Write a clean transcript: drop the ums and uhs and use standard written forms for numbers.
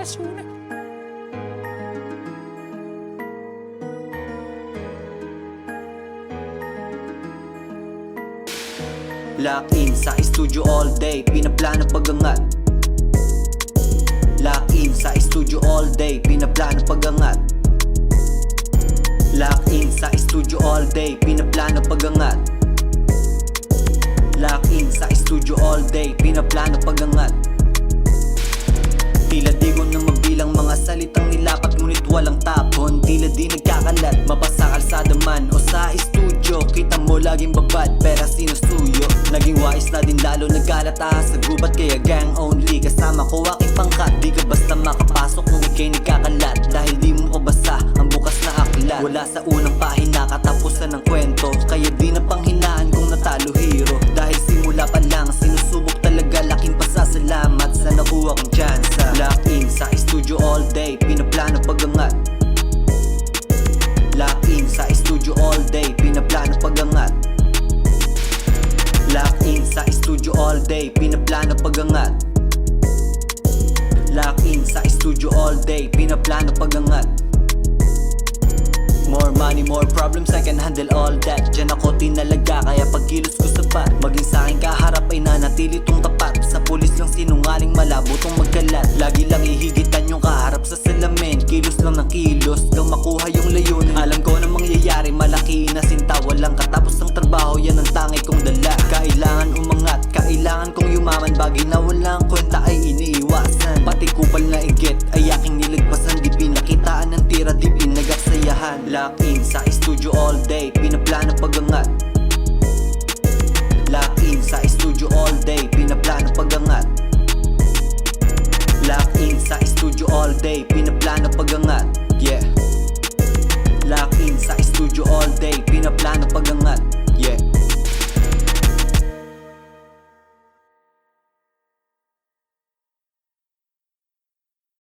basura. Lock in sa studio all day, pinaplano pagangat. Lock in sa studio all day, pinaplano pagangat. Lock in sa studio all day, pinaplano pagangat. Lock in sa studio all day, pinaplano pagangat. Tila di ko nang mabilang mga salitang nilapat, ngunit walang tapon. Tila di nagkakalat, mapasa kalsada man o sa studio. Kita mo laging babad, pera sinusuyo. Naging wais na din lalo nagkalata sa gubat, kaya gang only. Kasama ko aking pangkat, di ka basta makapasok kung ika'y nagkakalat. Dahil di mo pabasa ang bukas na aklat. Wala sa unang pahina katapusan ng kwento, kaya di na panghinaan kung natalo hero. Dahil simula pa lang sinusubok talaga, laking pasasalamat sa nakuha kong tsansa. Lock in sa studio all day, pinaplano pagangat. Lock in sa studio all day, pinaplano pagangat. Lock in sa studio all day, pinaplano pagangat. Lock in sa studio all day, pinaplano pagangat. More money, more problems, I can handle all that. Diyan ako tinalaga, kaya pagkilos ko sapat. Maging sa aking kaharap ay nanatili tong tapat. Sa pulis lang sinungaling, malabo tong magkalat. Lagi lang ihigitan yung kaharap sa salamin. Kilos lang ng kilos, lang makuha yung layunin. Alam ko na mangyayari, malaki na sinta. Walang katapos ng trabaho, yan ang tangay kong dala. Kailangan umangat, kailangan kong yumaman. Bagay na walang kwenta ay iniiwasan. Pati kupal na igit ay aking nilagpasan. Di pinakitaan ng tira, di pinagaksayahan. Lock in sa studio all day, pinaplano pagangat. Lock in sa studio all